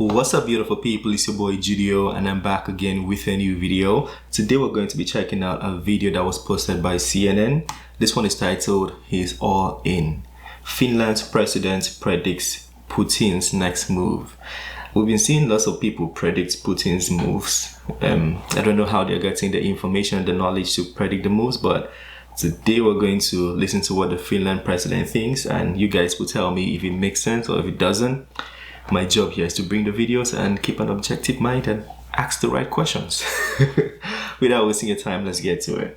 What's up, beautiful people? It's your boy Judeo and I'm back again with a new video. Today we're going to be checking out a video that was posted by CNN. This one is titled "He's All In. Finland's president predicts Putin's next move." We've been seeing lots of people predict Putin's moves. I don't know how they're getting the information and the knowledge to predict the moves, but today we're going to listen to what the Finland president thinks, and you guys will tell me if it makes sense or if it doesn't. My job here is to bring the videos and keep an objective mind and ask the right questions. Without wasting your time, let's get to it.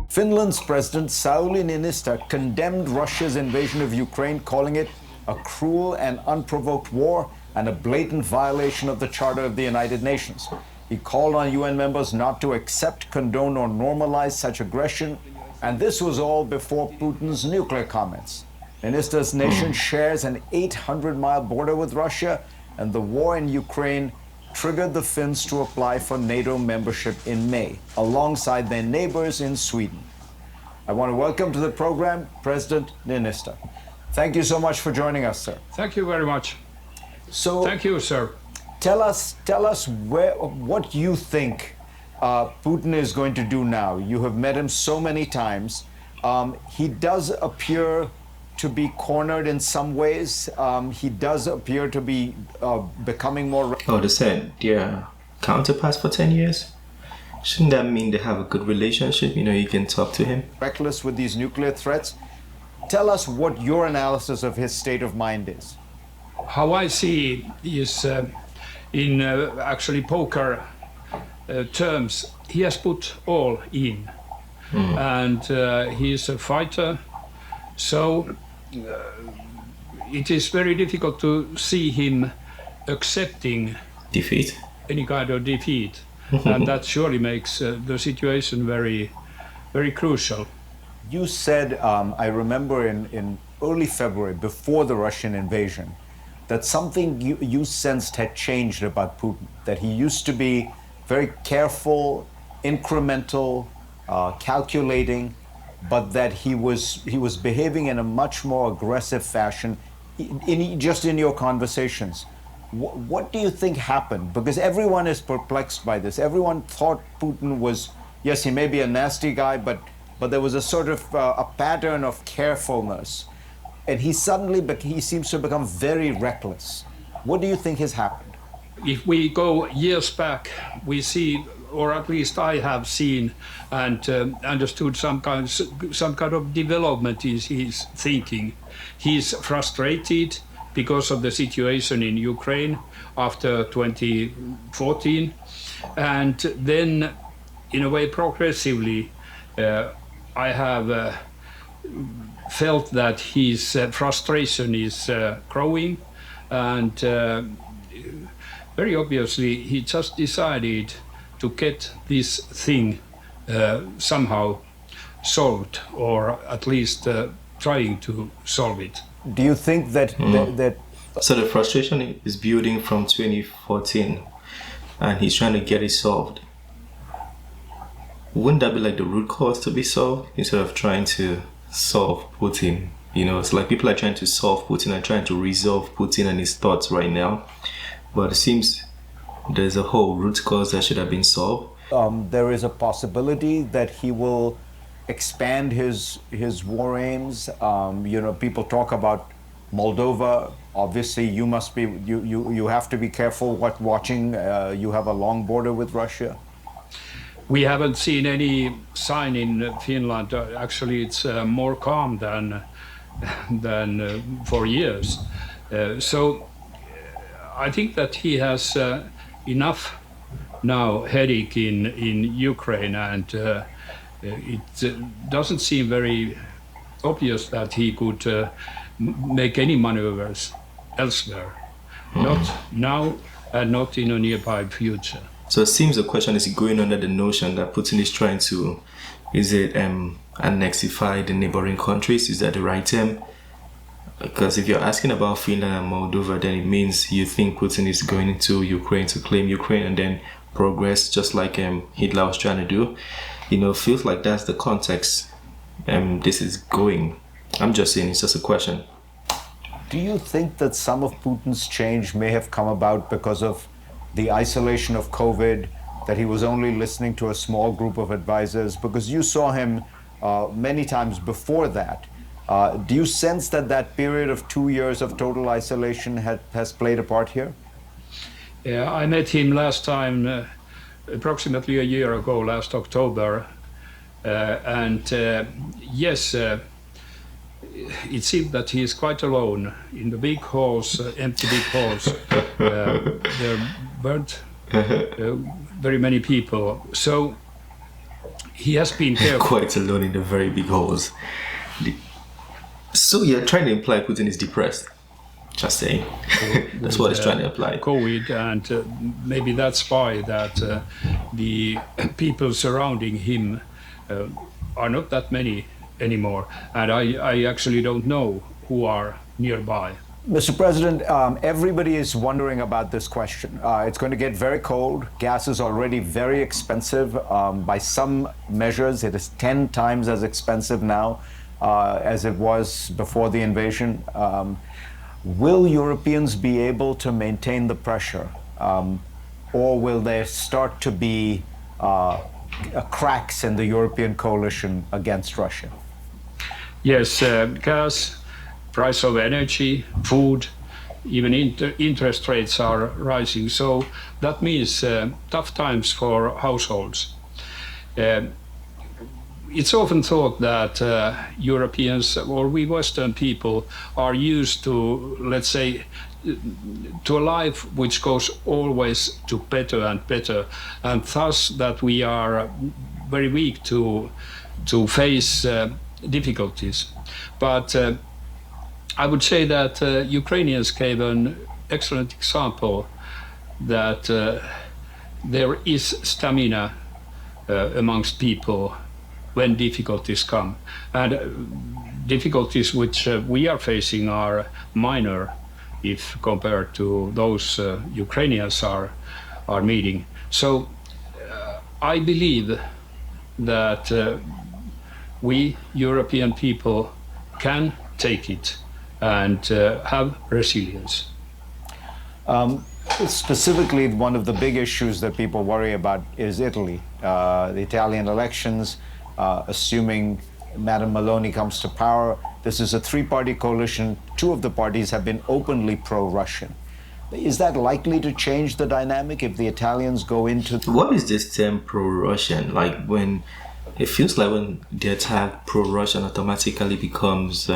Finland's President Sauli Niinistö condemned Russia's invasion of Ukraine, calling it a cruel and unprovoked war and a blatant violation of the Charter of the United Nations. He called on UN members not to accept, condone, or normalize such aggression. And this was all before Putin's nuclear comments. Niinistö's nation shares an 800-mile border with Russia, and the war in Ukraine triggered the Finns to apply for NATO membership in May, alongside their neighbors in Sweden. I want to welcome to the program President Niinistö. Thank you so much for joining us, sir. Thank you very much. So, thank you, sir. Tell us what you think Putin is going to do now. You have met him so many times. He does appear to be cornered in some ways. He does appear to be becoming more... Oh, they said they're counterparts for 10 years? Shouldn't that mean they have a good relationship? You know, you can talk to him. Reckless with these nuclear threats. Tell us what your analysis of his state of mind is. How I see is in actually poker terms, he has put all in, and he is a fighter, so it is very difficult to see him accepting defeat, any kind of defeat, and that surely makes the situation very, very crucial. You said, I remember in early February, before the Russian invasion, that something you sensed had changed about Putin, that he used to be very careful, incremental, calculating, but that he was behaving in a much more aggressive fashion. Just in your conversations, what do you think happened? Because everyone is perplexed by this. Everyone thought Putin was, yes, he may be a nasty guy, but there was a sort of a pattern of carefulness, and he seems to become very reckless. What do you think has happened? If we go years back, we see, or at least I have seen and understood some kind of development in his thinking. He's frustrated because of the situation in Ukraine after 2014, and then, in a way, progressively, I have felt that his frustration is growing, and very obviously, he just decided to get this thing somehow solved, or at least trying to solve it. Do you think that So the frustration is building from 2014, and he's trying to get it solved. Wouldn't that be like the root cause to be solved, instead of trying to solve Putin? You know, it's like people are trying to solve Putin and trying to resolve Putin and his thoughts right now. But it seems there's a whole root cause that should have been solved. There is a possibility that he will expand his war aims. You know, people talk about Moldova. Obviously, you have to be careful watching. You have a long border with Russia. We haven't seen any sign in Finland. Actually, it's more calm than for years. So I think that he has enough now headache in Ukraine, and it doesn't seem very obvious that he could make any maneuvers elsewhere. Not now and not in a nearby future. So it seems the question is going under the notion that Putin is trying to, annexify the neighboring countries? Is that the right term? Because if you're asking about Finland and Moldova, then it means you think Putin is going into Ukraine to claim Ukraine and then progress just like Hitler was trying to do. You know, feels like that's the context this is going. I'm just saying, it's just a question. Do you think that some of Putin's change may have come about because of the isolation of COVID, that he was only listening to a small group of advisors? Because you saw him many times before that. Do you sense that that period of 2 years of total isolation has played a part here? Yeah, I met him last time, approximately a year ago, last October. Yes, it seemed that he is quite alone in the big halls, empty big halls. There weren't very many people. So he has been careful. Quite alone in the very big halls. So you're trying to imply Putin is depressed? Just saying. That's what it's trying to imply. COVID, and maybe that's why that the people surrounding him are not that many anymore. And I actually don't know who are nearby. Mr. President, everybody is wondering about this question. It's going to get very cold. Gas is already very expensive. By some measures, it is 10 times as expensive now as it was before the invasion. Will Europeans be able to maintain the pressure, or will there start to be cracks in the European coalition against Russia? Yes, gas, price of energy, food, even interest rates are rising. So that means tough times for households. It's often thought that Europeans, or we Western people, are used to, let's say, to a life which goes always to better and better, and thus that we are very weak to face difficulties. But I would say that Ukrainians gave an excellent example that there is stamina amongst people when difficulties come. And difficulties which we are facing are minor if compared to those Ukrainians are meeting. So I believe that we European people can take it and have resilience. Specifically, one of the big issues that people worry about is Italy. The Italian elections, assuming Madam Meloni comes to power, this is a three-party coalition. Two of the parties have been openly pro-Russian. Is that likely to change the dynamic if the Italians go into... What is this term pro-Russian? Like, when it feels like when the attack pro-Russian automatically becomes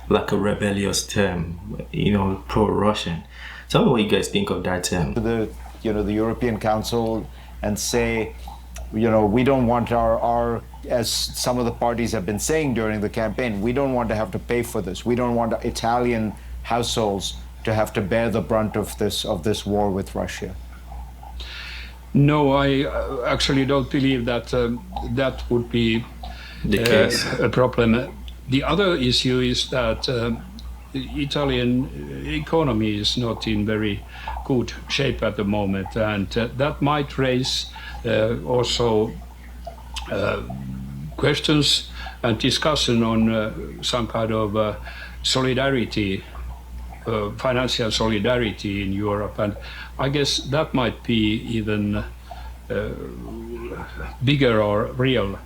like a rebellious term, you know, pro-Russian. Tell me what you guys think of that term. The European Council and say, we don't want our, as some of the parties have been saying during the campaign, we don't want to have to pay for this. We don't want Italian households to have to bear the brunt of this war with Russia. No, I actually don't believe that that would be The case. a problem. The other issue is that the Italian economy is not in very good shape at the moment, and that might raise also questions and discussion on some kind of solidarity, financial solidarity in Europe, and I guess that might be even bigger or real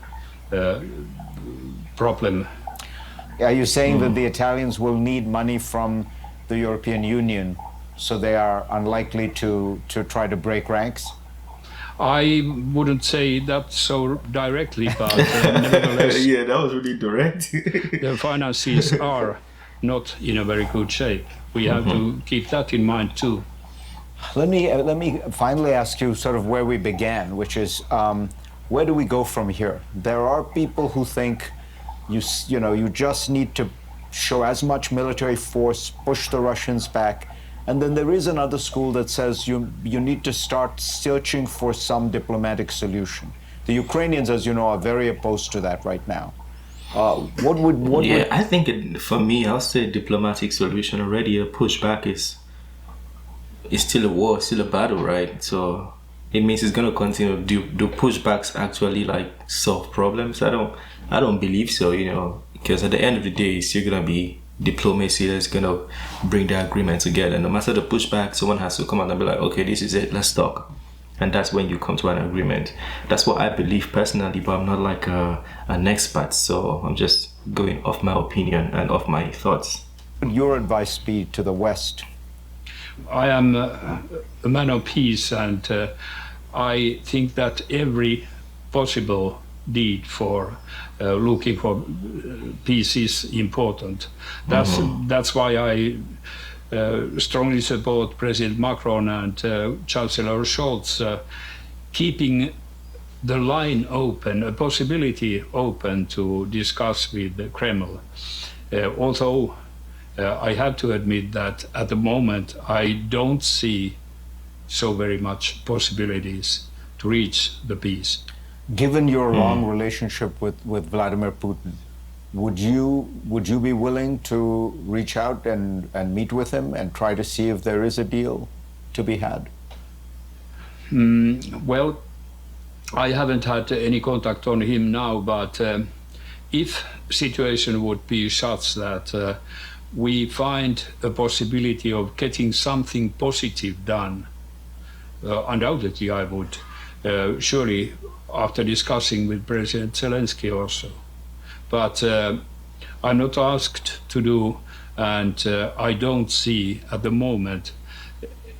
problem. Are you saying that the Italians will need money from the European Union, so they are unlikely to try to break ranks? I wouldn't say that so directly, but nevertheless, Yeah, that was really direct. the finances are not in a very good shape. We have to keep that in mind too. Let me finally ask you sort of where we began, which is where do we go from here? There are people who think you just need to show as much military force, push the Russians back. And then there is another school that says you need to start searching for some diplomatic solution. The Ukrainians, as you know, are very opposed to that right now. I think for me, I'll say diplomatic solution already. A pushback is still a war, still a battle, right? So it means it's going to continue. Do pushbacks actually like solve problems? I don't believe so. because at the end of the day, it's still gonna be diplomacy that's gonna bring the agreement together. No matter the pushback, someone has to come out and be like, okay, this is it, let's talk. And that's when you come to an agreement. That's what I believe personally, but I'm not like an expert, so I'm just going off my opinion and off my thoughts. Would your advice be to the West? I am a man of peace, and I think that every possible deed for looking for peace is important. That's why I strongly support President Macron and Chancellor Scholz keeping the line open, a possibility open to discuss with the Kremlin. Although I have to admit that at the moment I don't see so very much possibilities to reach the peace. Given your long relationship with Vladimir Putin, would you be willing to reach out and meet with him and try to see if there is a deal to be had? Well, I haven't had any contact on him now, but if situation would be such that we find a possibility of getting something positive done, undoubtedly I would, surely after discussing with President Zelensky also. But I'm not asked to do, and I don't see at the moment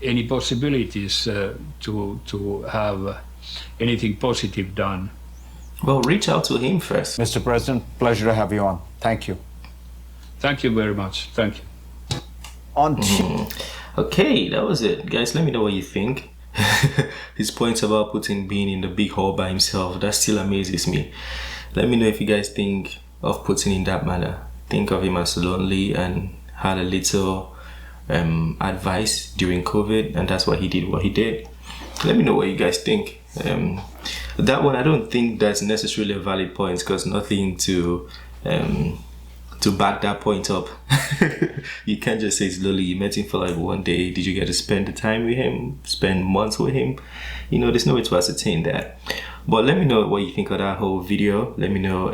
any possibilities to have anything positive done. Well, reach out to him first. Mr. President, pleasure to have you on. Thank you. Thank you very much. Thank you. Okay, that was it. Guys, let me know what you think. His points about Putin being in the big hole by himself, that still amazes me. Let me know if you guys think of Putin in that manner. Think of him as lonely and had a little advice during COVID, and that's why he did what he did. Let me know what you guys think. That one, I don't think that's necessarily a valid point, because nothing to back that point up. You can't just say it's lonely. You met him for like one day. Did you get to spend the time with him? Spend months with him? You know, there's no way to ascertain that. But let me know what you think of that whole video. Let me know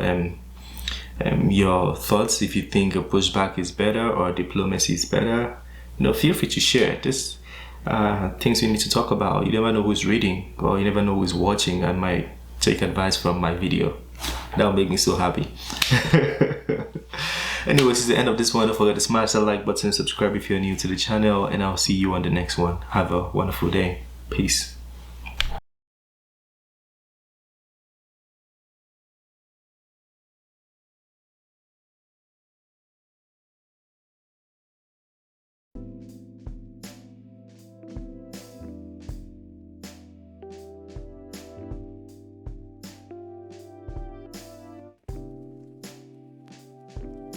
your thoughts, if you think a pushback is better or diplomacy is better. You know, feel free to share. This things we need to talk about. You never know who's reading, or you never know who's watching and might take advice from my video. That will make me so happy. Anyways, this is the end of this one. Don't forget to smash that like button, subscribe if you're new to the channel, and I'll see you on the next one. Have a wonderful day. Peace.